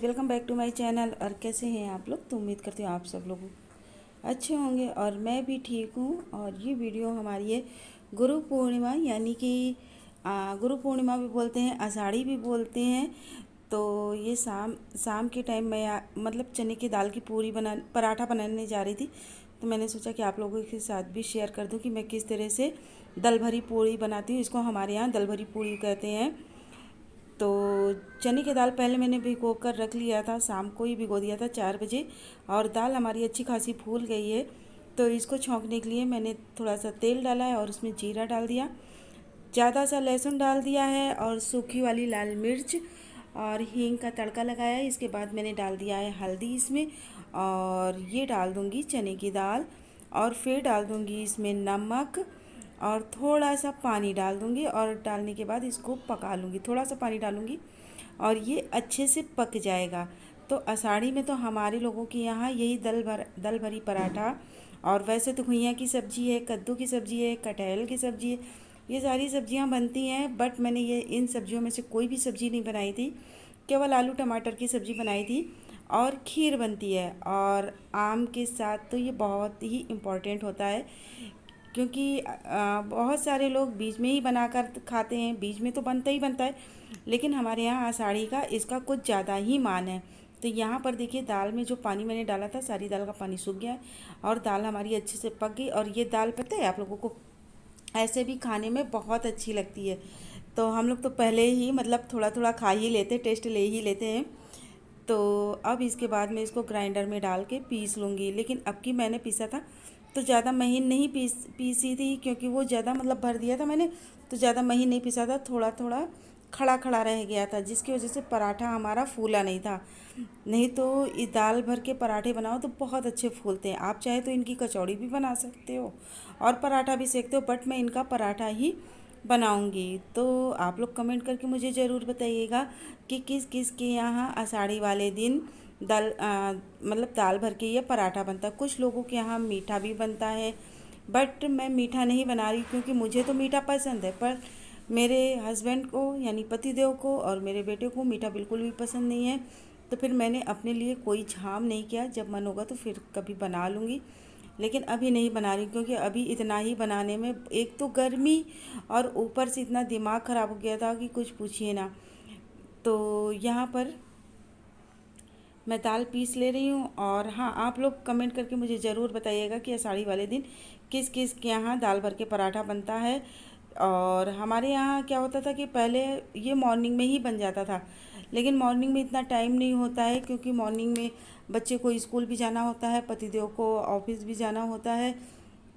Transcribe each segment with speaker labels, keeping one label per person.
Speaker 1: Welcome back to my channel. और कैसे हैं आप लोग? तो उम्मीद करती हूँ आप सब लोग अच्छे होंगे और मैं भी ठीक हूँ। और ये वीडियो हमारी है गुरु पूर्णिमा, यानी कि गुरु पूर्णिमा भी बोलते हैं, आषाढ़ी भी बोलते हैं। तो ये शाम शाम के टाइम मैं मतलब चने की दाल की पराठा बनाने जा रही थी। तो मैंने सोचा कि आप लोगों के साथ भी शेयर कर दूं कि मैं किस तरह से दल भरी पूड़ी बनाती हूँ। इसको हमारे यहाँ दल भरी पूड़ी कहते हैं। तो चने की दाल पहले मैंने भिगो कर रख लिया था, शाम को ही भिगो दिया था 4 बजे। और दाल हमारी अच्छी खासी फूल गई है। तो इसको छौंकने के लिए मैंने थोड़ा सा तेल डाला है और उसमें जीरा डाल दिया, ज़्यादा सा लहसुन डाल दिया है और सूखी वाली लाल मिर्च और हींग का तड़का लगाया है। इसके बाद मैंने डाल दिया है हल्दी इसमें, और ये डाल दूँगी चने की दाल, और फिर डाल दूँगी इसमें नमक और थोड़ा सा पानी डाल दूँगी। और डालने के बाद इसको पका लूँगी, थोड़ा सा पानी डालूँगी और ये अच्छे से पक जाएगा। तो आषाढ़ी में तो हमारे लोगों के यहाँ यही दल भरी पराठा, और वैसे तो घुइयाँ की सब्ज़ी है, कद्दू की सब्ज़ी है, कटहल की सब्ज़ी है, ये सारी सब्ज़ियाँ बनती हैं। बट मैंने ये इन सब्ज़ियों में से कोई भी सब्ज़ी नहीं बनाई थी, केवल आलू टमाटर की सब्ज़ी बनाई थी। और खीर बनती है, और आम के साथ तो ये बहुत ही इम्पॉर्टेंट होता है, क्योंकि बहुत सारे लोग बीज में ही बनाकर खाते हैं, बीज में तो बनता ही बनता है, लेकिन हमारे यहाँ आषाढ़ी का इसका कुछ ज़्यादा ही मान है। तो यहाँ पर देखिए, दाल में जो पानी मैंने डाला था, सारी दाल का पानी सूख गया है और दाल हमारी अच्छे से पक गई। और ये दाल पता है आप लोगों को, ऐसे भी खाने में बहुत अच्छी लगती है। तो हम लोग तो पहले ही मतलब थोड़ा थोड़ा खा ही लेते, टेस्ट ले ही लेते हैं। तो अब इसके बाद मैं इसको ग्राइंडर में डाल के पीस लूँगी। लेकिन अब की मैंने पीसा था तो ज़्यादा महीन नहीं पीसी थी, क्योंकि वो ज़्यादा मतलब भर दिया था मैंने, तो ज़्यादा महीन नहीं पीसा था, थोड़ा थोड़ा खड़ा खड़ा रह गया था, जिसकी वजह से पराठा हमारा फूला नहीं था। नहीं तो ये दाल भर के पराठे बनाओ तो बहुत अच्छे फूलते हैं। आप चाहे तो इनकी कचौड़ी भी बना सकते हो और पराठा भी सेकते हो, बट मैं इनका पराठा ही बनाऊंगी। तो आप लोग कमेंट करके मुझे ज़रूर बताइएगा कि किस किस के यहाँ आषाढ़ी वाले दिन मतलब दाल भर के ये पराठा बनता है। कुछ लोगों के यहाँ मीठा भी बनता है, बट मैं मीठा नहीं बना रही, क्योंकि मुझे तो मीठा पसंद है, पर मेरे हस्बैंड को यानी पतिदेव को और मेरे बेटे को मीठा बिल्कुल भी पसंद नहीं है। तो फिर मैंने अपने लिए कोई झाम नहीं किया, जब मन होगा तो फिर कभी बना लूँगी, लेकिन अभी नहीं बना रही, क्योंकि अभी इतना ही बनाने में एक तो गर्मी और ऊपर से इतना दिमाग ख़राब हो गया था कि कुछ पूछिए ना। तो यहाँ पर मैं दाल पीस ले रही हूँ। और हाँ, आप लोग कमेंट करके मुझे ज़रूर बताइएगा कि आषाढ़ी वाले दिन किस किस के यहाँ दाल भर के पराठा बनता है। और हमारे यहाँ क्या होता था कि पहले ये मॉर्निंग में ही बन जाता था, लेकिन मॉर्निंग में इतना टाइम नहीं होता है, क्योंकि मॉर्निंग में बच्चे को स्कूल भी जाना होता है, पतिदेव को ऑफिस भी जाना होता है।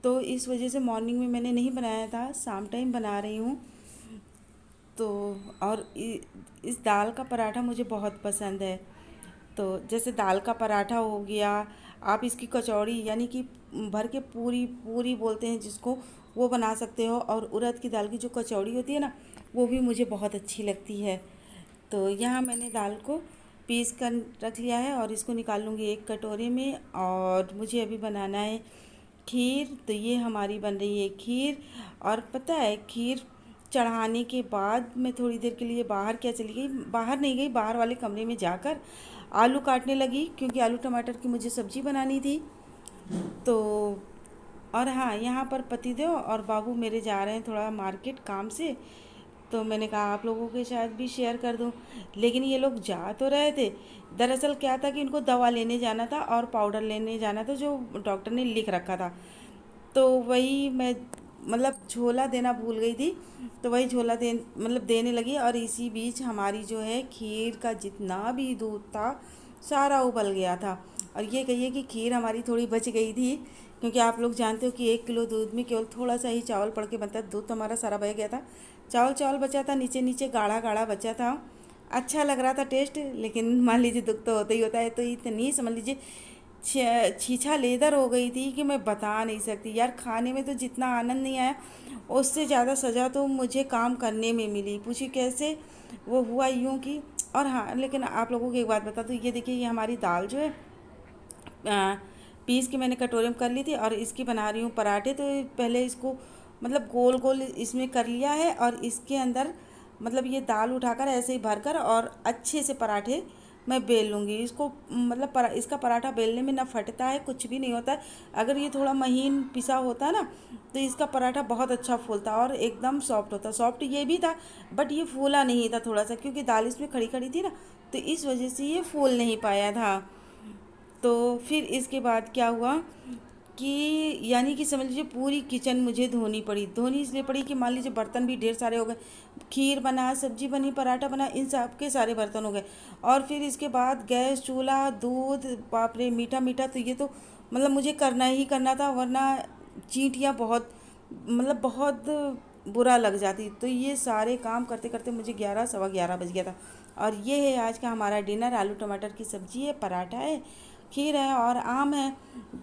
Speaker 1: तो इस वजह से मॉर्निंग में मैंने नहीं बनाया था, शाम टाइम बना रही हूँ। तो और इस दाल का पराठा मुझे बहुत पसंद है। तो जैसे दाल का पराठा हो गया, आप इसकी कचौड़ी यानी कि भर के पूरी पूरी बोलते हैं जिसको, वो बना सकते हो। और उड़द की दाल की जो कचौड़ी होती है ना, वो भी मुझे बहुत अच्छी लगती है। तो यहाँ मैंने दाल को पीस कर रख लिया है और इसको निकाल लूँगी एक कटोरे में। और मुझे अभी बनाना है खीर। तो ये हमारी बन रही है खीर। और पता है, खीर चढ़ाने के बाद मैं थोड़ी देर के लिए बाहर क्या चली गई, बाहर नहीं गई, बाहर वाले कमरे में जाकर आलू काटने लगी, क्योंकि आलू टमाटर की मुझे सब्ज़ी बनानी थी। तो और हाँ, यहाँ पर पतिदेव और बाबू मेरे जा रहे हैं थोड़ा मार्केट काम से। तो मैंने कहा आप लोगों के साथ भी शेयर कर दूं। लेकिन ये लोग जा तो रहे थे, दरअसल क्या था कि इनको दवा लेने जाना था और पाउडर लेने जाना था जो डॉक्टर ने लिख रखा था। तो वही मैं मतलब झोला देना भूल गई थी, तो वही झोला देने लगी। और इसी बीच हमारी जो है खीर का जितना भी दूध था सारा उबल गया था। और ये कहिए कि खीर हमारी थोड़ी बच गई थी, क्योंकि आप लोग जानते हो कि 1 किलो दूध में केवल थोड़ा सा ही चावल पड़ के बनता है। दूध तो हमारा सारा बह गया था, चावल चावल बचा था, नीचे नीचे गाढ़ा गाढ़ा बचा था। अच्छा लग रहा था टेस्ट, लेकिन मान लीजिए दुख तो होता ही होता है। तो इतनी समझ लीजिए छीछा लेदर हो गई थी कि मैं बता नहीं सकती यार। खाने में तो जितना आनंद नहीं आया, उससे ज़्यादा सज़ा तो मुझे काम करने में मिली। पूछी कैसे? वो हुआ यूँ कि, और हाँ, लेकिन आप लोगों को एक बात बता दूँ, ये देखिए, ये हमारी दाल जो है पीस के मैंने कटोरे में कर ली थी और इसकी बना रही हूँ पराठे। तो पहले इसको मतलब गोल गोल इसमें कर लिया है, और इसके अंदर मतलब ये दाल उठाकर ऐसे ही भरकर और अच्छे से पराठे मैं बेल लूँगी इसको। मतलब इसका पराठा बेलने में ना फटता है, कुछ भी नहीं होता है। अगर ये थोड़ा महीन पिसा होता ना तो इसका पराठा बहुत अच्छा फूलता और एकदम सॉफ्ट होता। सॉफ्ट ये भी था, बट ये फूला नहीं था थोड़ा सा, क्योंकि दाल इसमें खड़ी खड़ी थी ना, तो इस वजह से ये फूल नहीं पाया था। तो फिर इसके बाद क्या हुआ कि यानी कि समझ लीजिए पूरी किचन मुझे धोनी पड़ी। धोनी इसलिए पड़ी कि मान लीजिए बर्तन भी ढेर सारे हो गए, खीर बना, सब्जी बनी, पराठा बना, इन सब के सारे बर्तन हो गए। और फिर इसके बाद गैस, चूल्हा, दूध, बाप रे, मीठा मीठा, तो ये तो मतलब मुझे करना ही करना था, वरना चींटियाँ बहुत मतलब बहुत बुरा लग जाती। तो ये सारे काम करते करते मुझे 11 सवा 11 बज गया था। और ये है आज का हमारा डिनर। आलू टमाटर की सब्ज़ी है, पराठा है, खीर है और आम है।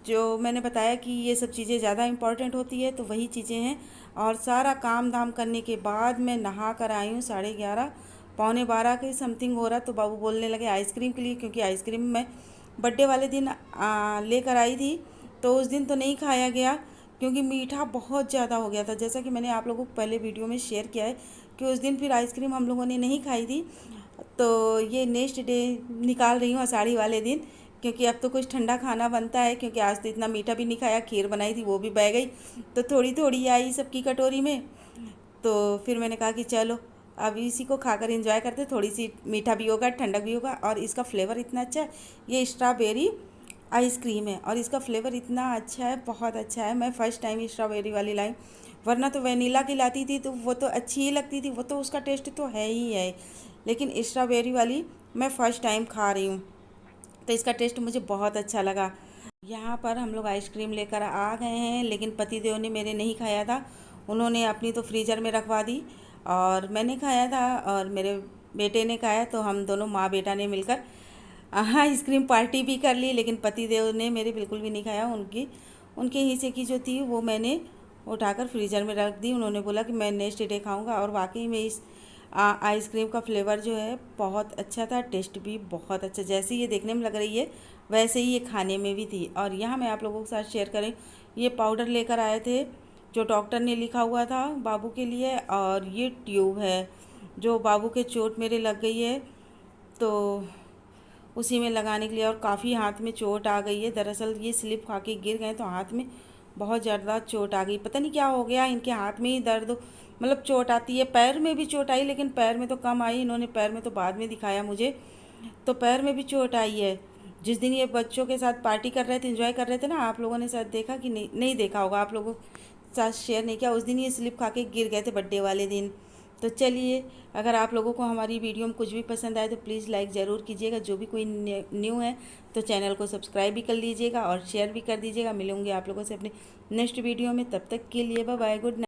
Speaker 1: जो मैंने बताया कि ये सब चीज़ें ज़्यादा इम्पॉर्टेंट होती है, तो वही चीज़ें हैं। और सारा काम धाम करने के बाद मैं नहा कर आई हूँ 11:30 पौने 12 के समथिंग हो रहा। तो बाबू बोलने लगे आइसक्रीम के लिए, क्योंकि आइसक्रीम मैं बर्थडे वाले दिन लेकर आई थी, तो उस दिन तो नहीं खाया गया क्योंकि मीठा बहुत ज़्यादा हो गया था। जैसा कि मैंने आप लोगों को पहले वीडियो में शेयर किया है कि उस दिन फिर आइसक्रीम हम लोगों ने नहीं खाई थी। तो ये नेक्स्ट डे निकाल रही हूँ आषाढ़ी वाले दिन, क्योंकि अब तो कुछ ठंडा खाना बनता है, क्योंकि आज तो इतना मीठा भी नहीं खाया। खीर बनाई थी वो भी बह गई, तो थोड़ी थोड़ी आई सबकी कटोरी में। तो फिर मैंने कहा कि चलो अब इसी को खाकर एंजॉय करते, थोड़ी सी मीठा भी होगा, ठंडक भी होगा। और इसका फ्लेवर इतना अच्छा है, ये स्ट्रॉबेरी आइसक्रीम है और इसका फ्लेवर इतना अच्छा है, बहुत अच्छा है। मैं फ़र्स्ट टाइम स्ट्रॉबेरी वाली लाई, वरना तो वनीला की लाती थी तो वो तो अच्छी ही लगती थी, वो तो उसका टेस्ट तो है ही है। लेकिन स्ट्रॉबेरी वाली मैं फ़र्स्ट टाइम खा रही हूँ, तो इसका टेस्ट मुझे बहुत अच्छा लगा। यहाँ पर हम लोग आइसक्रीम लेकर आ गए हैं, लेकिन पतिदेव ने मेरे नहीं खाया था, उन्होंने अपनी तो फ्रीज़र में रखवा दी और मैंने खाया था और मेरे बेटे ने खाया। तो हम दोनों माँ बेटा ने मिलकर आइसक्रीम पार्टी भी कर ली, लेकिन पतिदेव ने मेरे बिल्कुल भी नहीं खाया। उनके हिस्से की जो थी वो मैंने उठाकर फ्रीज़र में रख दी। उन्होंने बोला कि मैं नेक्स्ट डे खाऊंगा। और वाकई में इस आइसक्रीम का फ्लेवर जो है बहुत अच्छा था, टेस्ट भी बहुत अच्छा। जैसे ये देखने में लग रही है वैसे ही ये खाने में भी थी। और यहाँ मैं आप लोगों के साथ शेयर करें, ये पाउडर लेकर आए थे जो डॉक्टर ने लिखा हुआ था बाबू के लिए। और ये ट्यूब है जो बाबू के चोट मेरे लग गई है, तो उसी में लगाने के लिए। और काफ़ी हाथ में चोट आ गई है, दरअसल ये स्लिप खा के गिर गए तो हाथ में बहुत ज़्यादा चोट आ गई। पता नहीं क्या हो गया, इनके हाथ में ही दर्द मतलब चोट आती है। पैर में भी चोट आई, लेकिन पैर में तो कम आई, इन्होंने पैर में तो बाद में दिखाया मुझे, तो पैर में भी चोट आई है। जिस दिन ये बच्चों के साथ पार्टी कर रहे थे, एंजॉय कर रहे थे ना, आप लोगों ने शायद देखा कि नहीं देखा होगा, आप लोगों के साथ शेयर नहीं किया। उस दिन ये स्लिप खा के गिर गए थे बर्थडे वाले दिन। तो चलिए, अगर आप लोगों को हमारी वीडियो में कुछ भी पसंद आए तो प्लीज़ लाइक ज़रूर कीजिएगा। जो भी कोई न्यू है तो चैनल को सब्सक्राइब भी कर लीजिएगा और शेयर भी कर दीजिएगा। मिलूंगी आप लोगों से अपने नेक्स्ट वीडियो में, तब तक के लिए बाय बाय, गुड नाइट।